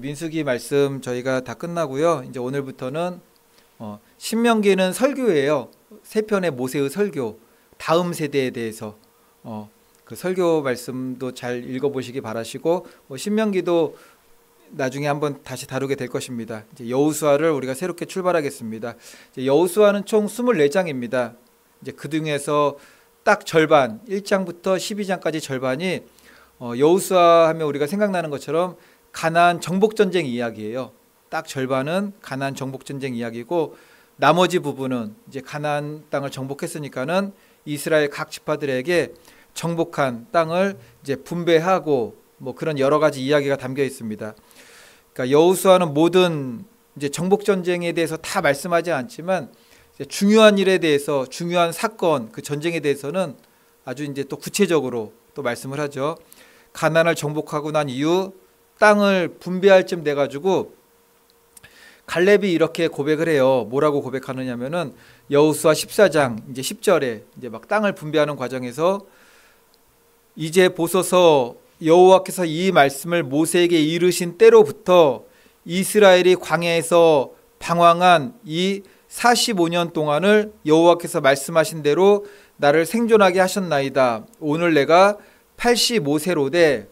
민수기 말씀 저희가 다 끝나고요. 이제 오늘부터는 신명기는 설교예요. 세 편의 모세의 설교, 다음 세대에 대해서 그 설교 말씀도 잘 읽어보시기 바라시고 신명기도 나중에 한번 다시 다루게 될 것입니다. 이제 여호수아를 우리가 새롭게 출발하겠습니다. 여호수아는 총 24장입니다. 이제 그 중에서 딱 절반, 1장부터 12장까지 절반이 여호수아 하면 우리가 생각나는 것처럼 가나안 정복 전쟁 이야기예요. 딱 절반은 가나안 정복 전쟁 이야기고 나머지 부분은 이제 가나안 땅을 정복했으니까는 이스라엘 각 지파들에게 정복한 땅을 이제 분배하고 뭐 그런 여러 가지 이야기가 담겨 있습니다. 그러니까 여호수아는 모든 이제 정복 전쟁에 대해서 다 말씀하지 않지만 중요한 일에 대해서, 중요한 사건, 그 전쟁에 대해서는 아주 이제 또 구체적으로 또 말씀을 하죠. 가나안을 정복하고 난 이후 땅을 분배할 쯤 돼 가지고 갈렙이 이렇게 고백을 해요. 뭐라고 고백하느냐면은 여호수아 14장 이제 10절에 이제 막 땅을 분배하는 과정에서 이제 보소서 여호와께서 이 말씀을 모세에게 이르신 때로부터 이스라엘이 광야에서 방황한 이 45년 동안을 여호와께서 말씀하신 대로 나를 생존하게 하셨나이다. 오늘 내가 85세로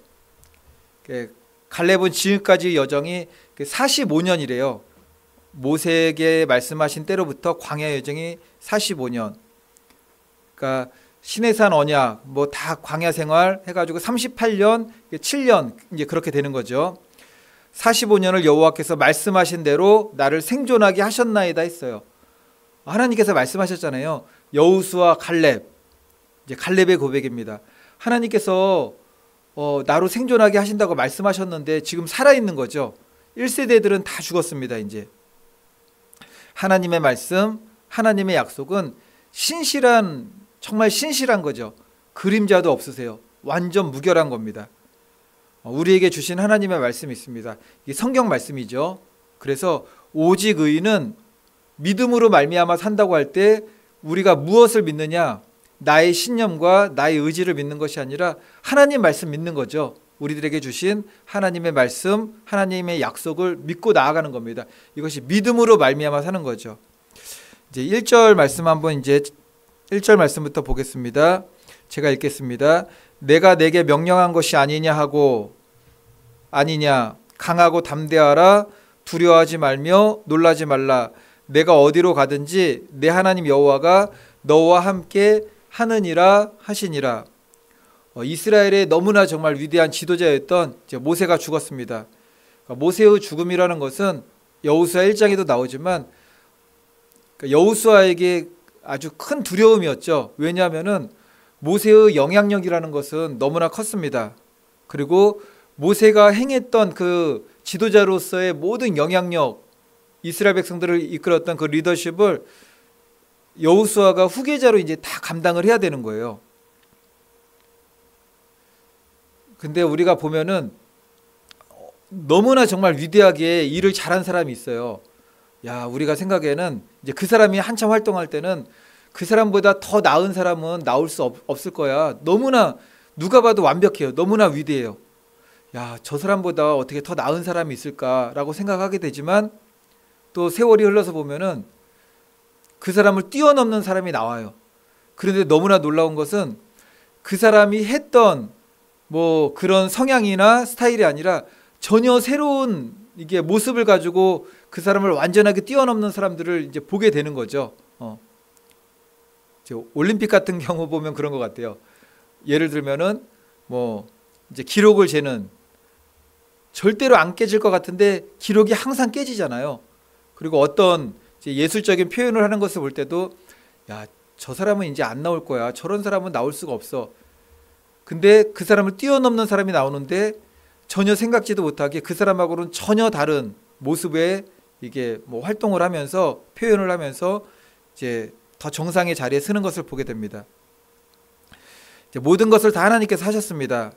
갈렙은 지금까지 여정이 45년이래요. 모세에게 말씀하신 때로부터 광야 여정이 45년. 그러니까 시내산 언약 뭐 다 광야 생활 해가지고 38년, 7년 이제 그렇게 되는 거죠. 45년을 여호와께서 말씀하신 대로 나를 생존하게 하셨나이다 했어요. 하나님께서 말씀하셨잖아요. 여호수아 갈렙, 이제 갈렙의 고백입니다. 하나님께서 나로 생존하게 하신다고 말씀하셨는데 지금 살아있는 거죠. 1세대들은 다 죽었습니다. 이제 하나님의 말씀, 하나님의 약속은 신실한, 정말 신실한 거죠. 그림자도 없으세요. 완전 무결한 겁니다. 우리에게 주신 하나님의 말씀이 있습니다. 이게 성경 말씀이죠. 그래서 오직 의인은 믿음으로 말미암아 산다고 할 때 우리가 무엇을 믿느냐? 나의 신념과 나의 의지를 믿는 것이 아니라 하나님 말씀 믿는 거죠. 우리들에게 주신 하나님의 말씀, 하나님의 약속을 믿고 나아가는 겁니다. 이것이 믿음으로 말미암아 사는 거죠. 이제 1절 말씀 한번 이제 1절 말씀부터 보겠습니다. 제가 읽겠습니다. 내가 내게 명령한 것이 아니냐 하고 아니냐 강하고 담대하라 두려워하지 말며 놀라지 말라 내가 어디로 가든지 내 하나님 여호와가 너와 함께 하느니라 하시니라. 이스라엘의 너무나 정말 위대한 지도자였던 모세가 죽었습니다. 모세의 죽음이라는 것은 여호수아 1장에도 나오지만 여호수아에게 아주 큰 두려움이었죠. 왜냐하면은 모세의 영향력이라는 것은 너무나 컸습니다. 그리고 모세가 행했던 그 지도자로서의 모든 영향력, 이스라엘 백성들을 이끌었던 그 리더십을 여호수아가 후계자로 이제 다 감당을 해야 되는 거예요. 근데 우리가 보면은 너무나 정말 위대하게 일을 잘한 사람이 있어요. 야, 우리가 생각에는 이제 그 사람이 한참 활동할 때는 그 사람보다 더 나은 사람은 나올 수 없을 거야. 너무나 누가 봐도 완벽해요. 너무나 위대해요. 야, 저 사람보다 어떻게 더 나은 사람이 있을까라고 생각하게 되지만 또 세월이 흘러서 보면은 그 사람을 뛰어넘는 사람이 나와요. 그런데 너무나 놀라운 것은 그 사람이 했던 뭐 그런 성향이나 스타일이 아니라 전혀 새로운 이게 모습을 가지고 그 사람을 완전하게 뛰어넘는 사람들을 이제 보게 되는 거죠. 올림픽 같은 경우 보면 그런 것 같아요. 예를 들면은 뭐 이제 기록을 재는 절대로 안 깨질 것 같은데 기록이 항상 깨지잖아요. 그리고 어떤 예술적인 표현을 하는 것을 볼 때도 야, 저 사람은 이제 안 나올 거야. 저런 사람은 나올 수가 없어. 근데 그 사람을 뛰어넘는 사람이 나오는데 전혀 생각지도 못하게 그 사람하고는 전혀 다른 모습의 이게 뭐 활동을 하면서 표현을 하면서 이제 더 정상의 자리에 서는 것을 보게 됩니다. 이제 모든 것을 다 하나님께서 하셨습니다.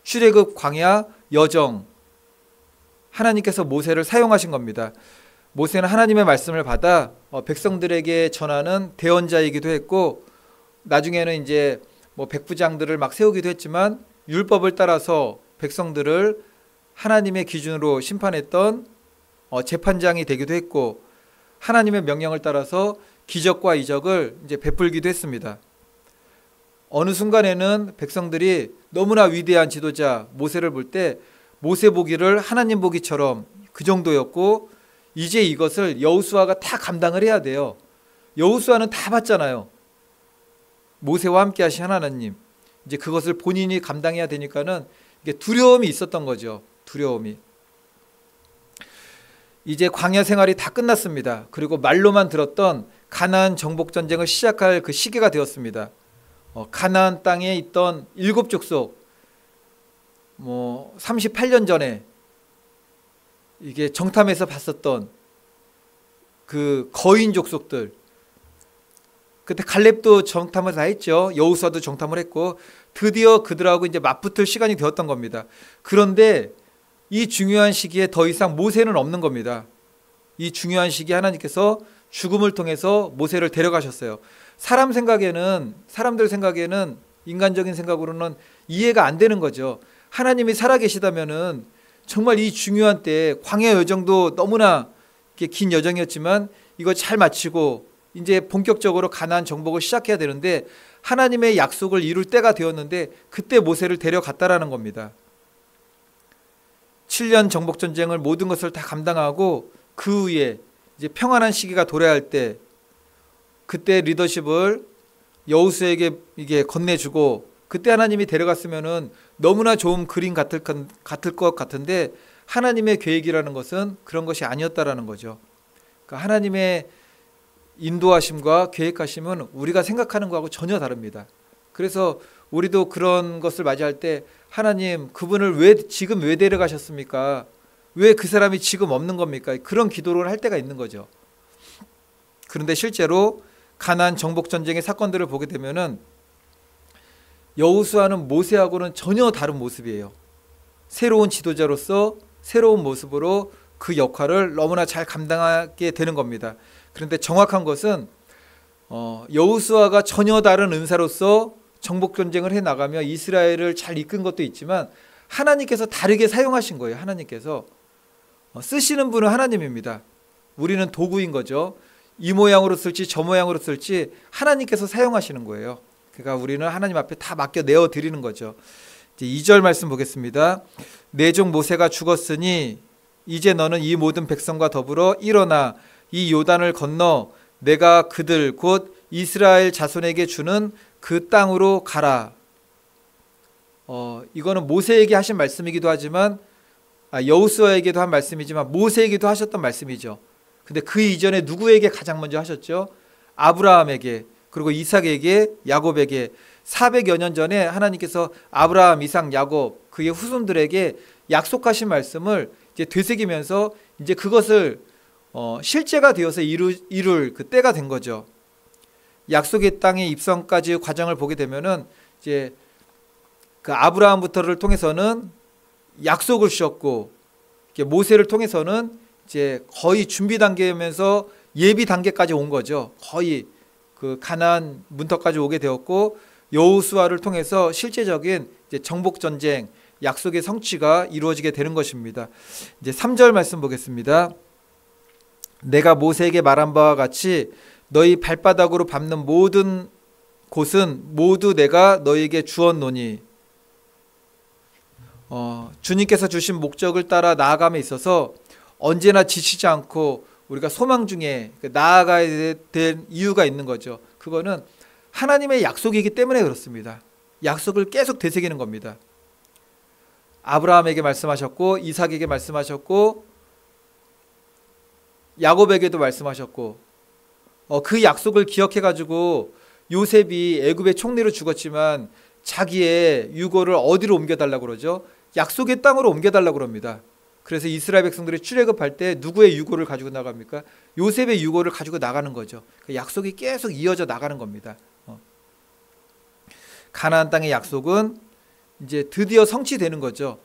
출애굽, 광야, 여정 하나님께서 모세를 사용하신 겁니다. 모세는 하나님의 말씀을 받아 백성들에게 전하는 대언자이기도 했고 나중에는 이제 뭐 백부장들을 막 세우기도 했지만 율법을 따라서 백성들을 하나님의 기준으로 심판했던 재판장이 되기도 했고, 하나님의 명령을 따라서 기적과 이적을 이제 베풀기도 했습니다. 어느 순간에는 백성들이 너무나 위대한 지도자 모세를 볼 때 모세 보기를 하나님 보기처럼 그 정도였고, 이제 이것을 여호수아가 다 감당을 해야 돼요. 여호수아는 다 봤잖아요. 모세와 함께 하신 하나님. 이제 그것을 본인이 감당해야 되니까는 이게 두려움이 있었던 거죠. 두려움이. 이제 광야 생활이 다 끝났습니다. 그리고 말로만 들었던 가나안 정복 전쟁을 시작할 그 시기가 되었습니다. 가나안 땅에 있던 7족속 38년 전에 이게 정탐에서 봤었던 그 거인 족속들, 그때 갈렙도 정탐을 다 했죠. 여호수아도 정탐을 했고, 드디어 그들하고 이제 맞붙을 시간이 되었던 겁니다. 그런데 이 중요한 시기에 더 이상 모세는 없는 겁니다. 이 중요한 시기에 하나님께서 죽음을 통해서 모세를 데려가셨어요. 사람들 생각에는, 인간적인 생각으로는 이해가 안 되는 거죠. 하나님이 살아계시다면은 정말 이 중요한 때에, 광야 여정도 너무나 긴 여정이었지만 이거 잘 마치고 이제 본격적으로 가나안 정복을 시작해야 되는데, 하나님의 약속을 이룰 때가 되었는데 그때 모세를 데려갔다라는 겁니다. 7년 정복 전쟁을 모든 것을 다 감당하고 그 후에 이제 평안한 시기가 도래할 때, 그때 리더십을 여호수아에게 이게 건네주고 그때 하나님이 데려갔으면은 너무나 좋은 그림 같을 것 같은데, 하나님의 계획이라는 것은 그런 것이 아니었다라는 거죠. 그러니까 하나님의 인도하심과 계획하심은 우리가 생각하는 것하고 전혀 다릅니다. 그래서 우리도 그런 것을 맞이할 때, 하나님, 그분을 지금 왜 데려가셨습니까? 왜 그 사람이 지금 없는 겁니까? 그런 기도를 할 때가 있는 거죠. 그런데 실제로 가나안 정복 전쟁의 사건들을 보게 되면은 여호수아는 모세하고는 전혀 다른 모습이에요. 새로운 지도자로서 새로운 모습으로 그 역할을 너무나 잘 감당하게 되는 겁니다. 그런데 정확한 것은 여호수아가 전혀 다른 은사로서 정복 전쟁을 해 나가며 이스라엘을 잘 이끈 것도 있지만, 하나님께서 다르게 사용하신 거예요. 하나님께서 쓰시는 분은 하나님입니다. 우리는 도구인 거죠. 이 모양으로 쓸지 저 모양으로 쓸지 하나님께서 사용하시는 거예요. 그러니까 우리는 하나님 앞에 다 맡겨 내어 드리는 거죠. 이제 2절 말씀 보겠습니다. 내 종 모세가 죽었으니 이제 너는 이 모든 백성과 더불어 일어나 이 요단을 건너 내가 그들 곧 이스라엘 자손에게 주는 그 땅으로 가라. 이거는 모세에게 하신 말씀이기도 하지만, 여호수아에게도 한 말씀이지만 모세에게도 하셨던 말씀이죠. 근데 그 이전에 누구에게 가장 먼저 하셨죠? 아브라함에게, 그리고 이삭에게, 야곱에게. 400여 년 전에 하나님께서 아브라함, 이삭, 야곱 그의 후손들에게 약속하신 말씀을 이제 되새기면서 이제 그것을 실제가 되어서 이룰 그 때가 된 거죠. 약속의 땅의 입성까지 과정을 보게 되면은 이제 그 아브라함부터를 통해서는 약속을 주셨고, 모세를 통해서는 이제 거의 준비 단계면서 예비 단계까지 온 거죠. 거의 그 가나안 문턱까지 오게 되었고, 여호수아를 통해서 실제적인 이제 정복 전쟁, 약속의 성취가 이루어지게 되는 것입니다. 이제 3절 말씀 보겠습니다. 내가 모세에게 말한 바와 같이 너희 발바닥으로 밟는 모든 곳은 모두 내가 너희에게 주었노니. 주님께서 주신 목적을 따라 나아감에 있어서 언제나 지치지 않고 우리가 소망 중에 나아가야 될 이유가 있는 거죠. 그거는 하나님의 약속이기 때문에 그렇습니다. 약속을 계속 되새기는 겁니다. 아브라함에게 말씀하셨고, 이삭에게 말씀하셨고, 야곱에게도 말씀하셨고, 그 약속을 기억해가지고 요셉이 애굽의 총리로 죽었지만 자기의 유고를 어디로 옮겨달라고 그러죠? 약속의 땅으로 옮겨달라고 그럽니다. 그래서 이스라엘 백성들이 출애굽할 때 누구의 유고를 가지고 나갑니까? 요셉의 유고를 가지고 나가는 거죠. 그 약속이 계속 이어져 나가는 겁니다. 가나안 땅의 약속은 이제 드디어 성취되는 거죠.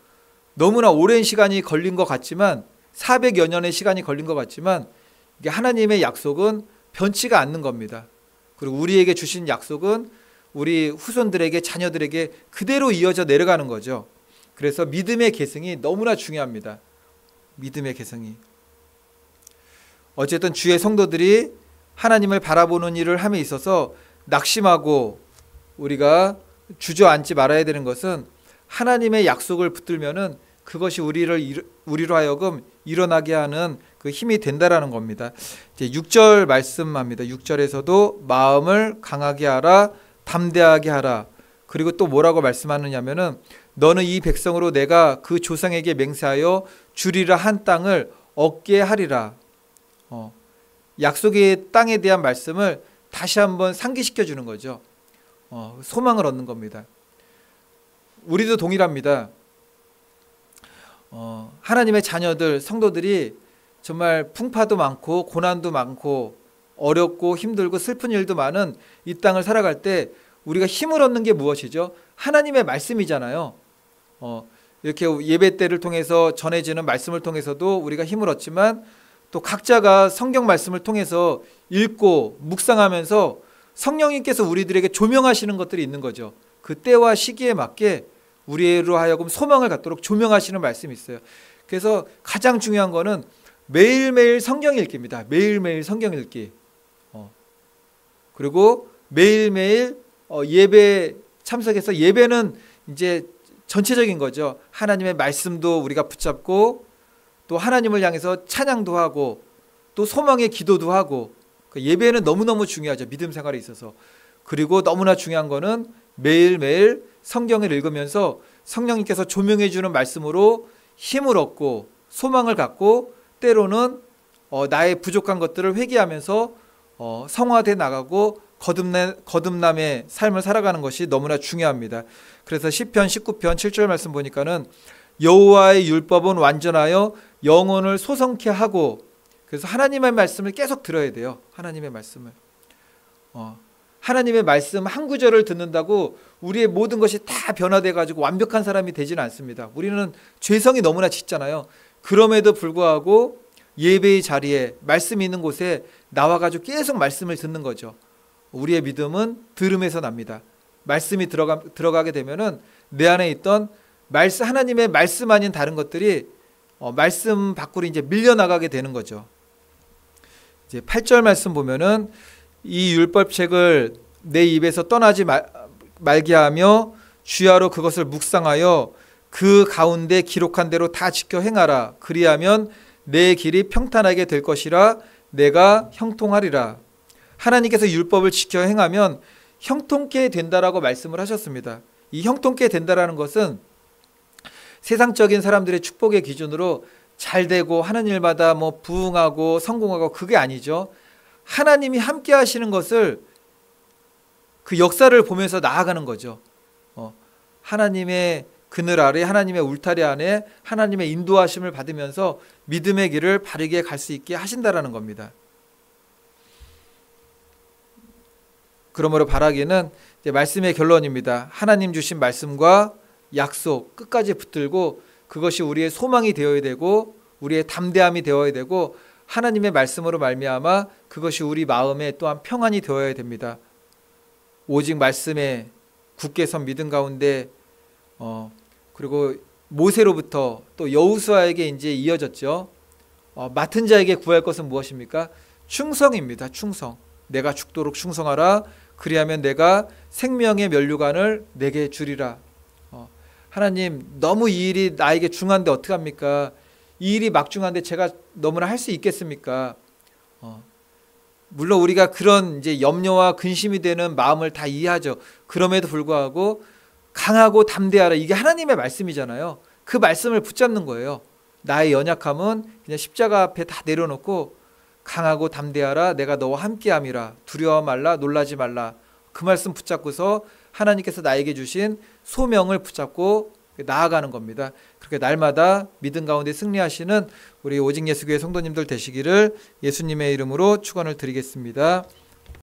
너무나 오랜 시간이 걸린 것 같지만, 400여 년의 시간이 걸린 것 같지만, 이게 하나님의 약속은 변치가 않는 겁니다. 그리고 우리에게 주신 약속은 우리 후손들에게, 자녀들에게 그대로 이어져 내려가는 거죠. 그래서 믿음의 계승이 너무나 중요합니다. 믿음의 계승이. 어쨌든 주의 성도들이 하나님을 바라보는 일을 함에 있어서 낙심하고 우리가 주저앉지 말아야 되는 것은 하나님의 약속을 붙들면은 그것이 우리로 하여금 일어나게 하는 그 힘이 된다라는 겁니다. 이제 6절 말씀합니다. 6절에서도 마음을 강하게 하라, 담대하게 하라. 그리고 또 뭐라고 말씀하느냐면은 너는 이 백성으로 내가 그 조상에게 맹세하여 주리라 한 땅을 얻게 하리라. 약속의 땅에 대한 말씀을 다시 한번 상기시켜 주는 거죠. 소망을 얻는 겁니다. 우리도 동일합니다. 하나님의 자녀들, 성도들이 정말 풍파도 많고 고난도 많고 어렵고 힘들고 슬픈 일도 많은 이 땅을 살아갈 때 우리가 힘을 얻는 게 무엇이죠? 하나님의 말씀이잖아요. 이렇게 예배 때를 통해서 전해지는 말씀을 통해서도 우리가 힘을 얻지만 또 각자가 성경 말씀을 통해서 읽고 묵상하면서 성령님께서 우리들에게 조명하시는 것들이 있는 거죠. 그 때와 시기에 맞게 우리로 하여금 소망을 갖도록 조명하시는 말씀이 있어요. 그래서 가장 중요한 거는 매일매일 성경 읽기입니다. 매일매일 성경 읽기. 그리고 매일매일 예배 참석해서 예배는 이제 전체적인 거죠. 하나님의 말씀도 우리가 붙잡고 또 하나님을 향해서 찬양도 하고 또 소망의 기도도 하고 예배는 너무너무 중요하죠. 믿음 생활에 있어서. 그리고 너무나 중요한 거는 매일매일 성경을 읽으면서 성령님께서 조명해 주는 말씀으로 힘을 얻고 소망을 갖고 때로는 나의 부족한 것들을 회개하면서 성화돼 나가고 거듭남의 삶을 살아가는 것이 너무나 중요합니다. 그래서 시편 19편 7절 말씀 보니까는 여호와의 율법은 완전하여 영혼을 소성케 하고, 그래서 하나님의 말씀을 계속 들어야 돼요. 하나님의 말씀을. 하나님의 말씀 한 구절을 듣는다고 우리의 모든 것이 다 변화돼 가지고 완벽한 사람이 되지는 않습니다. 우리는 죄성이 너무나 짙잖아요. 그럼에도 불구하고 예배의 자리에 말씀이 있는 곳에 나와 가지고 계속 말씀을 듣는 거죠. 우리의 믿음은 들음에서 납니다. 말씀이 들어가게 되면은 내 안에 있던 하나님의 말씀 아닌 다른 것들이 말씀 밖으로 이제 밀려나가게 되는 거죠. 이제 8절 말씀 보면은 이 율법책을 내 입에서 떠나지 말게 하며 주야로 그것을 묵상하여 그 가운데 기록한 대로 다 지켜 행하라. 그리하면 내 길이 평탄하게 될 것이라. 내가 형통하리라. 하나님께서 율법을 지켜 행하면 형통케 된다라고 말씀을 하셨습니다. 이 형통케 된다라는 것은 세상적인 사람들의 축복의 기준으로 잘 되고 하는 일마다 뭐 부흥하고 성공하고 그게 아니죠. 하나님이 함께 하시는 것을 그 역사를 보면서 나아가는 거죠. 하나님의 그늘 아래, 하나님의 울타리 안에 하나님의 인도하심을 받으면서 믿음의 길을 바르게 갈 수 있게 하신다라는 겁니다. 그러므로 바라기는 이제 말씀의 결론입니다. 하나님 주신 말씀과 약속 끝까지 붙들고 그것이 우리의 소망이 되어야 되고 우리의 담대함이 되어야 되고 하나님의 말씀으로 말미암아 그것이 우리 마음에 또한 평안이 되어야 됩니다. 오직 말씀에 굳게 선 믿음 가운데 그리고 모세로부터 또 여호수아에게 이제 이어졌죠. 맡은 자에게 구할 것은 무엇입니까? 충성입니다. 충성. 내가 죽도록 충성하라. 그리하면 내가 생명의 면류관을 내게 주리라. 하나님, 너무 이 일이 나에게 중한데 어떡합니까? 이 일이 막중한데 제가 너무나 할 수 있겠습니까? 물론 우리가 그런 이제 염려와 근심이 되는 마음을 다 이해하죠. 그럼에도 불구하고 강하고 담대하라. 이게 하나님의 말씀이잖아요. 그 말씀을 붙잡는 거예요. 나의 연약함은 그냥 십자가 앞에 다 내려놓고 강하고 담대하라. 내가 너와 함께함이라. 두려워 말라. 놀라지 말라. 그 말씀 붙잡고서 하나님께서 나에게 주신 소명을 붙잡고 나아가는 겁니다. 그렇게 날마다 믿음 가운데 승리하시는 우리 오직 예수교회 성도님들 되시기를 예수님의 이름으로 축원을 드리겠습니다.